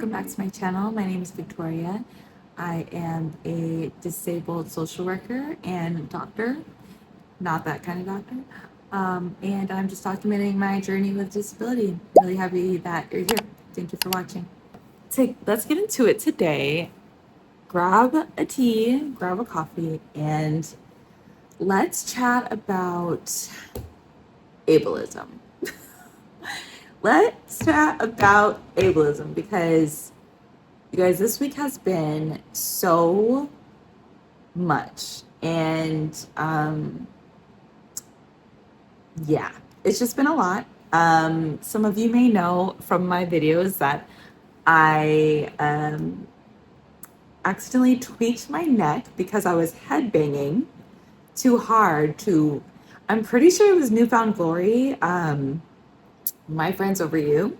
welcome back to my channel. My name is Victoria. I am a disabled social worker and doctor, not that kind of doctor. And I'm just documenting my journey with disability. Really happy that you're here. Thank you for watching. Let's get into it today. Grab a tea, grab a coffee, and let's chat about ableism. Let's chat about ableism because you guys, this week has been so much. And yeah, it's just been a lot. Some of you may know from my videos that I accidentally tweaked my neck because I was headbanging too hard to, I'm pretty sure it was Newfound Glory. My Friends Over You.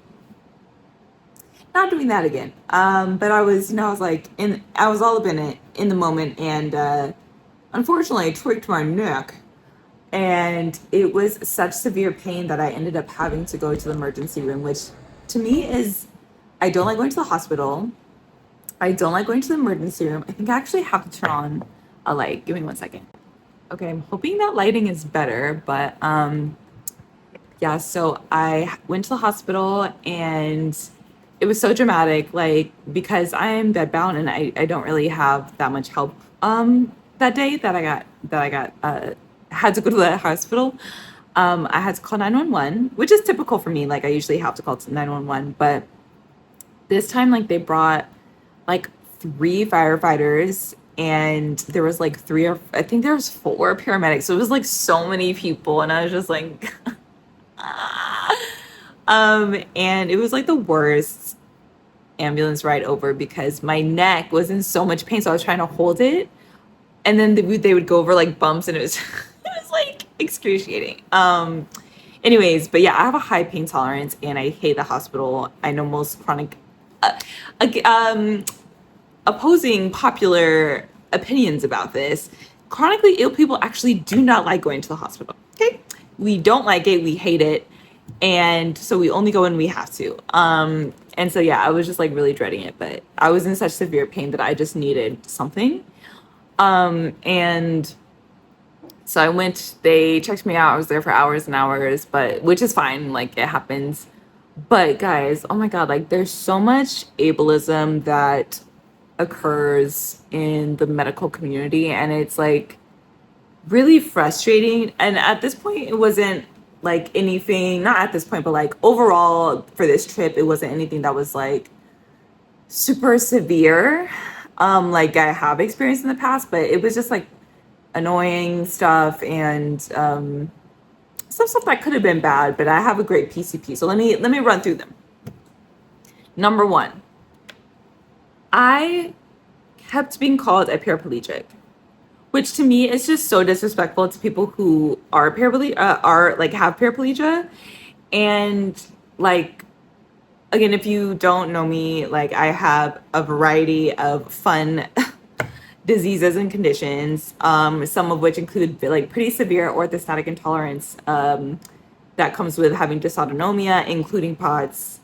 Not doing that again. But I was, I was like, I was all up in it in the moment, and unfortunately, I tweaked my neck, and it was such severe pain that I ended up having to go to the emergency room, which to me is, I don't like going to the hospital. I don't like going to the emergency room. I think I actually have to turn on a light. Give me 1 second. Okay, I'm hoping that lighting is better, but yeah, so I went to the hospital and it was so dramatic, like, because I am bedbound and I don't really have that much help that day that I got had to go to the hospital. I had to call 911, which is typical for me. Like, I usually have to call 911, but this time, like, they brought like 3 firefighters, and there was like 3 or I think there was 4 paramedics. So it was like so many people, and I was just like and it was like the worst ambulance ride over because my neck was in so much pain. So I was trying to hold it, and then they would go over like bumps, and it was it was like excruciating. Anyways, but yeah, I have a high pain tolerance and I hate the hospital. I know most chronic opposing popular opinions about this. Chronically ill people actually do not like going to the hospital. Okay, we don't like it, we hate it, and so we only go when we have to. And so yeah, I was just like really dreading it, but I was in such severe pain that I just needed something. And so I went, they checked me out. I was there for hours and hours, but which is fine, like, it happens. But guys, oh my God, like, there's so much ableism that occurs in the medical community, and it's like really frustrating. And at this point, it wasn't like anything, not at this point, but like overall for this trip, it wasn't anything that was like super severe, like I have experienced in the past, but it was just like annoying stuff and some stuff that could have been bad. But I have a great PCP, so let me run through them. Number 1, I kept being called a paraplegic, which to me is just so disrespectful to people who are have paraplegia. And like, again, if you don't know me, like, I have a variety of fun diseases and conditions, some of which include like pretty severe orthostatic intolerance that comes with having dysautonomia, including POTS.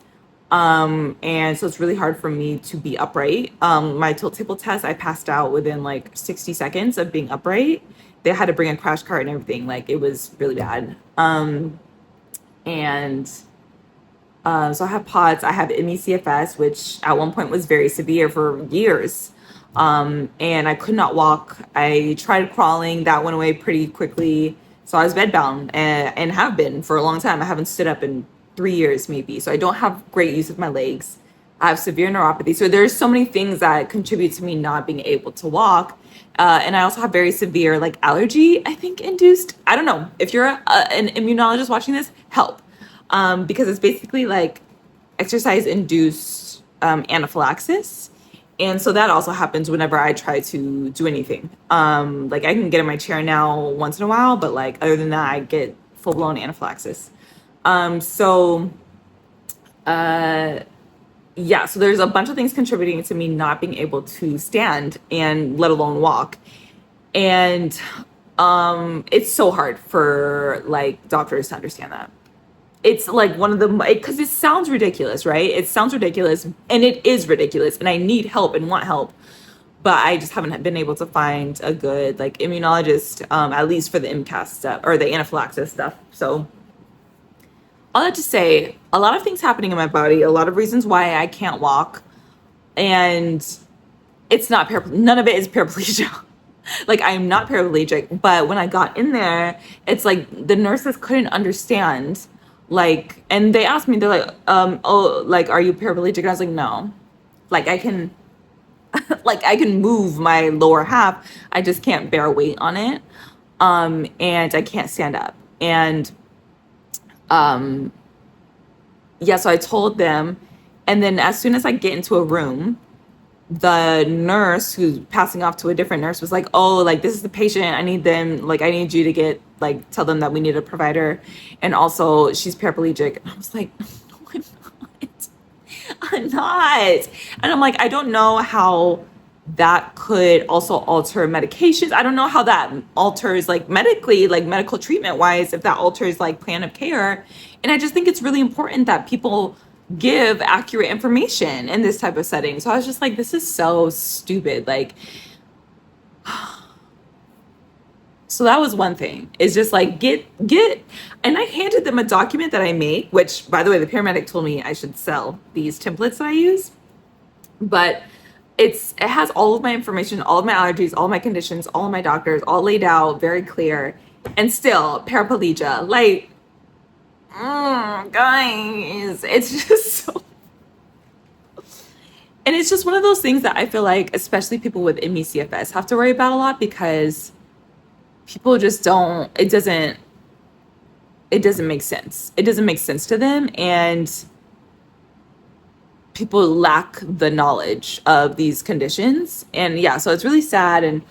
And so it's really hard for me to be upright. My tilt table test, I passed out within like 60 seconds of being upright. They had to bring a crash cart and everything. Like, it was really bad. So I have POTS, I have ME/CFS, which at one point was very severe for years. And I could not walk. I tried crawling, that went away pretty quickly. So I was bedbound and have been for a long time. I haven't stood up in 3 years maybe. So I don't have great use of my legs. I have severe neuropathy. So there's so many things that contribute to me not being able to walk. And I also have very severe like allergy, I think, induced. I don't know. If you're an immunologist watching this, help. Because it's basically like exercise induced anaphylaxis. And so that also happens whenever I try to do anything. Like, I can get in my chair now once in a while, but like, other than that, I get full blown anaphylaxis. Yeah, so there's a bunch of things contributing to me not being able to stand and let alone walk. And it's so hard for like doctors to understand that. it's like one of the, because it sounds ridiculous, right? It sounds ridiculous, and it is ridiculous, and I need help and want help, but I just haven't been able to find a good like immunologist, at least for the MCAS stuff or the anaphylaxis stuff. So all that to say, a lot of things happening in my body, a lot of reasons why I can't walk, and it's not none of it is paraplegia. Like, I am not paraplegic, but when I got in there, it's like the nurses couldn't understand. Like, and they asked me, they're like, oh, like, are you paraplegic? And I was like, no. Like, I can, like, I can move my lower half. I just can't bear weight on it. And I can't stand up. And, yeah, so I told them. And then as soon as I get into a room, the nurse who's passing off to a different nurse was like, oh, like, this is the patient. I need them, like, I need you to get, like, tell them that we need a provider. And also, she's paraplegic. And I was like, no, I'm not. I'm not. And I'm like, I don't know how that could also alter medications. I don't know how that alters, like, medically, like, medical treatment wise, if that alters, like, plan of care. And I just think it's really important that people give accurate information in this type of setting. So I was just like, this is so stupid. Like, so that was one thing. It's just like, get, and I handed them a document that I made, which, by the way, the paramedic told me I should sell these templates that I use. But it has all of my information, all of my allergies, all my conditions, all of my doctors, all laid out, very clear. And still, paraplegia. Like, guys, it's just so, and it's just one of those things that I feel like, especially people with ME/CFS, have to worry about a lot, because people just don't, it doesn't make sense. It doesn't make sense to them, and people lack the knowledge of these conditions. And yeah, so it's really sad. And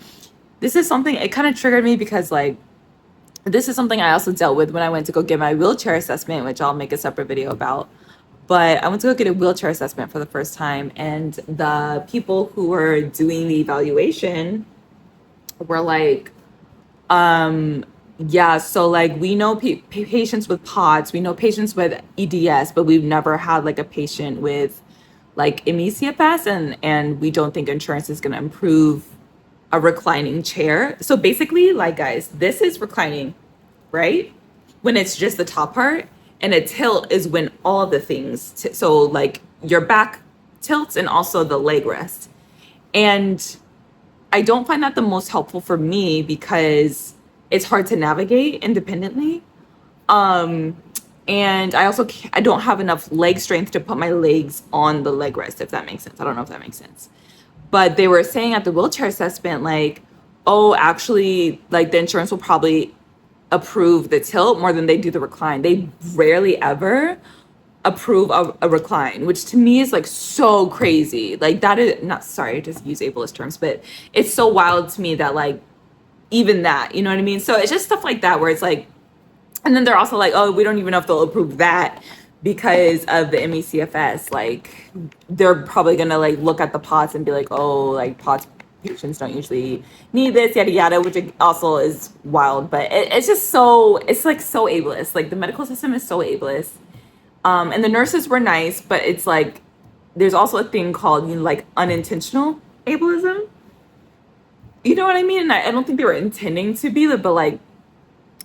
this is something, it kind of triggered me, because like, this is something I also dealt with when I went to go get my wheelchair assessment, which I'll make a separate video about. But I went to go get a wheelchair assessment for the first time, and the people who were doing the evaluation were like, yeah, so like, we know patients with POTS, we know patients with EDS, but we've never had like a patient with like ME/CFS, and we don't think insurance is going to improve a reclining chair. So basically, like, guys, this is reclining, right? When it's just the top part, and a tilt is when all of the things, so like your back tilts and also the leg rest. And I don't find that the most helpful for me, because it's hard to navigate independently. And I don't have enough leg strength to put my legs on the leg rest, if that makes sense. I don't know if that makes sense. But they were saying at the wheelchair assessment, like, oh, actually, like, the insurance will probably approve the tilt more than they do the recline. They rarely ever approve a recline, which to me is like so crazy. Like, that is not, sorry to use ableist terms, but it's so wild to me that like, even that, you know what I mean? So it's just stuff like that where it's like, and then they're also like, oh, we don't even know if they'll approve that because of the ME/CFS. Like, they're probably gonna like look at the POTS and be like, oh, like, POTS patients don't usually need this, yada yada, which also is wild. But it's just so, it's like so ableist. Like, the medical system is so ableist. And the nurses were nice, but it's like, there's also a thing called, you know, like, unintentional ableism. You know what I mean? And I don't think they were intending to be, but like,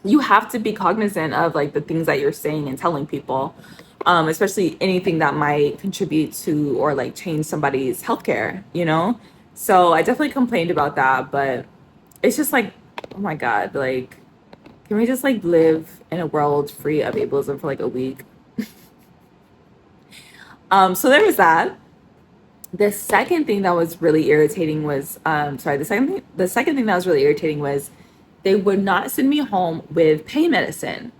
you have to be cognizant of like the things that you're saying and telling people, especially anything that might contribute to or like change somebody's healthcare, you know? So I definitely complained about that, but it's just like, oh my God, like, can we just like live in a world free of ableism for like a week? So there was that. The second thing that was really irritating was, the second thing that was really irritating was they would not send me home with pain medicine.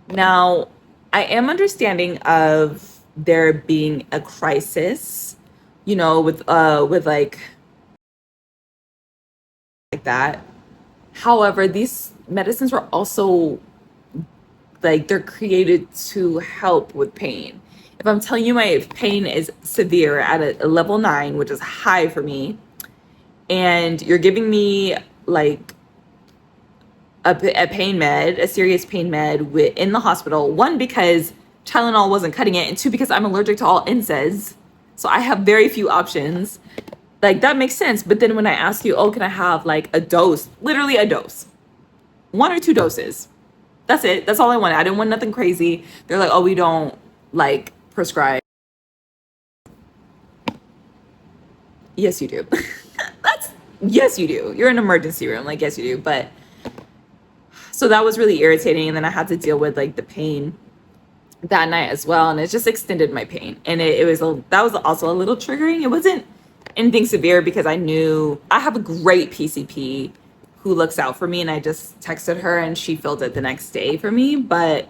Now, I am understanding of there being a crisis, you know, with like that. However, these medicines were also like, they're created to help with pain. If I'm telling you my pain is severe at a level 9, which is high for me, and you're giving me like a pain med, a serious pain med in the hospital. One, because Tylenol wasn't cutting it, and two, because I'm allergic to all NSAIDs. So I have very few options. Like, that makes sense. But then when I ask you, oh, can I have like a dose, literally a dose, 1 or 2 doses. That's it. That's all I wanted. I didn't want nothing crazy. They're like, oh, we don't like prescribe. Yes, you do. That's yes, you do. You're in an emergency room. Like, yes, you do. But so that was really irritating. And then I had to deal with like the pain that night as well. And it just extended my pain. And that was also a little triggering. It wasn't anything severe because I knew I have a great PCP who looks out for me. And I just texted her and she filled it the next day for me. But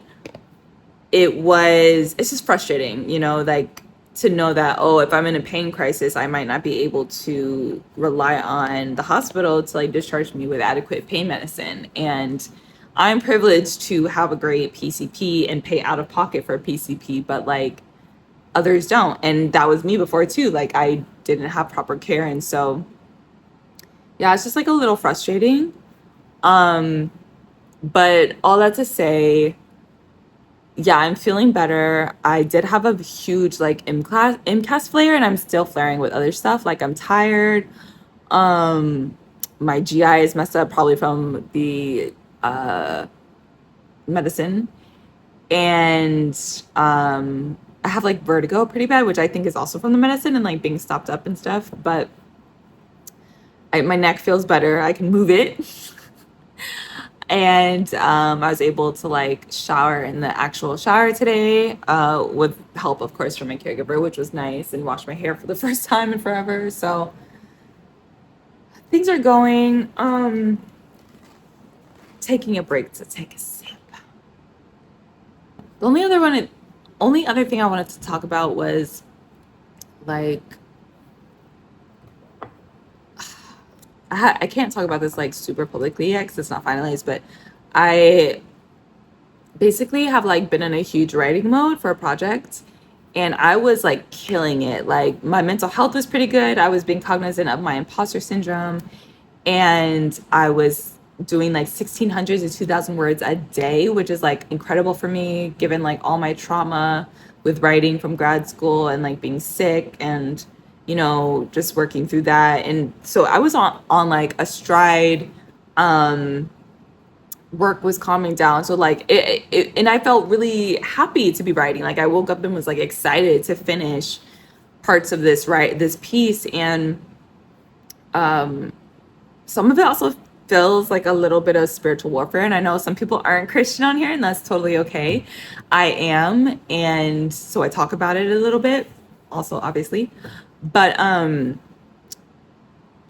it's just frustrating, like to know that, oh, if I'm in a pain crisis, I might not be able to rely on the hospital to like discharge me with adequate pain medicine. And I'm privileged to have a great PCP and pay out of pocket for a PCP, but like others don't. And that was me before too. Like, I didn't have proper care. And so, yeah, it's just like a little frustrating. But all that to say, yeah, I'm feeling better. I did have a huge like MCAS flare, and I'm still flaring with other stuff. Like, I'm tired. My GI is messed up, probably from the medicine. And I have like vertigo pretty bad, which I think is also from the medicine and like being stopped up and stuff. But my neck feels better. I can move it. And I was able to like shower in the actual shower today, with help, of course, from my caregiver, which was nice, and wash my hair for the first time in forever. So things are going. Taking a break to take a sip. The only other thing I wanted to talk about was like, I can't talk about this like super publicly yet because it's not finalized, but I basically have like been in a huge writing mode for a project, and I was like killing it. Like, my mental health was pretty good. I was being cognizant of my imposter syndrome, and I was doing like 1,600 to 2,000 words a day, which is like incredible for me given like all my trauma with writing from grad school and like being sick and just working through that. And so I was on like a stride. Work was calming down, so like and I felt really happy to be writing. Like, I woke up and was like excited to finish parts of this piece. And some of it also feels like a little bit of spiritual warfare. And I know some people aren't Christian on here, and that's totally okay. I am, and so I talk about it a little bit also, obviously. But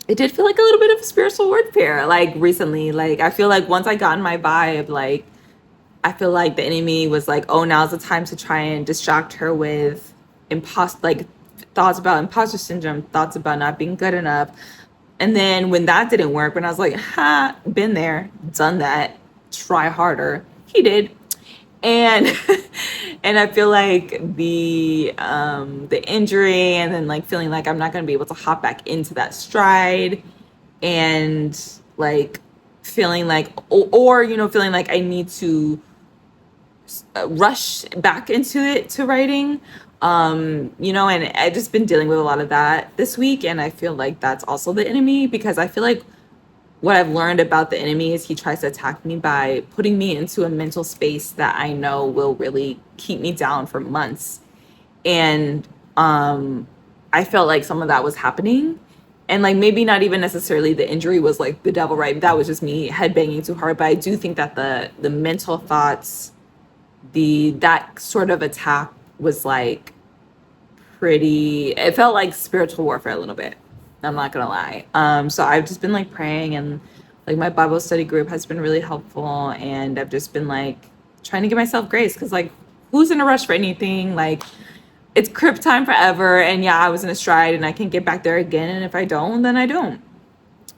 it did feel like a little bit of spiritual warfare, like recently. Like, I feel like once I got in my vibe, like, I feel like the enemy was like, oh, now's the time to try and distract her with thoughts about imposter syndrome, thoughts about not being good enough. And then when that didn't work, when I was like, been there, done that, try harder, he did. And and I feel like the injury, and then like feeling like I'm not going to be able to hop back into that stride, and like feeling like or feeling like I need to rush back into it to writing, and I've just been dealing with a lot of that this week. And I feel like that's also the enemy, because I feel like what I've learned about the enemy is he tries to attack me by putting me into a mental space that I know will really keep me down for months. And I felt like some of that was happening. And like, maybe not even necessarily the injury was like the devil, right? That was just me headbanging too hard. But I do think that the mental thoughts, that sort of attack was like it felt like spiritual warfare a little bit. I'm not gonna lie. So I've just been like praying, and like my Bible study group has been really helpful, and I've just been like trying to give myself grace, because like, who's in a rush for anything? Like, it's crib time forever, and yeah, I was in a stride and I can get back there again, and if I don't, then I don't.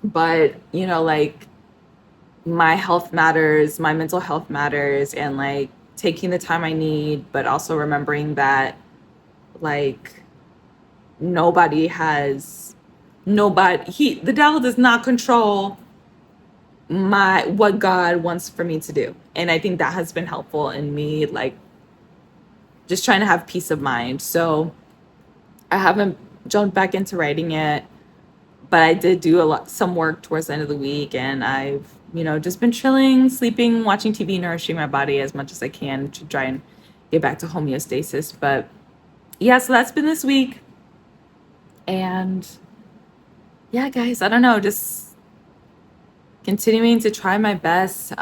But like, my health matters, my mental health matters, and like taking the time I need, but also remembering that like the devil does not control my what God wants for me to do. And I think that has been helpful in me, like just trying to have peace of mind. So I haven't jumped back into writing yet, but I did do some work towards the end of the week, and I've, just been chilling, sleeping, watching TV, nourishing my body as much as I can to try and get back to homeostasis. But yeah, so that's been this week. And yeah, guys, I don't know, just continuing to try my best.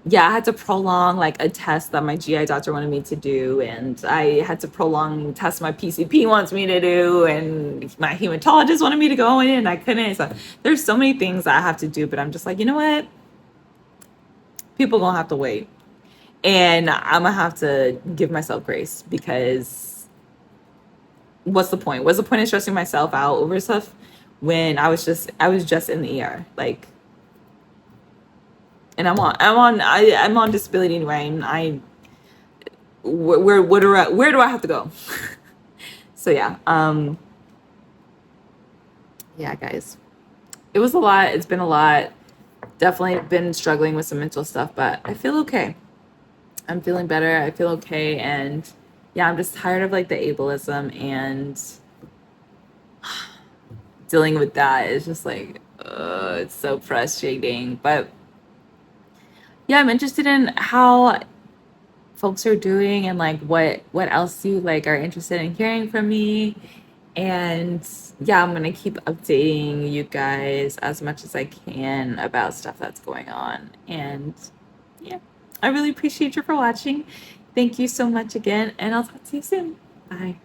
Yeah, I had to prolong like a test that my GI doctor wanted me to do, and I had to prolong test my PCP wants me to do, and my hematologist wanted me to go in, and I couldn't. So there's so many things I have to do, but I'm just like, you know what? People gonna have to wait, and I'm gonna have to give myself grace, because what's the point? What's the point of stressing myself out over stuff when I was just in the ER, like. And I'm on disability anyway. And where do I have to go? So yeah, guys, it was a lot. It's been a lot. Definitely been struggling with some mental stuff, but I feel okay. I'm feeling better. I feel okay. And yeah, I'm just tired of like the ableism, and dealing with that is just like, it's so frustrating. But yeah, I'm interested in how folks are doing, and like what else you like are interested in hearing from me. And yeah, I'm gonna keep updating you guys as much as I can about stuff that's going on. And yeah, I really appreciate you for watching. Thank you so much again, and I'll talk to you soon. Bye.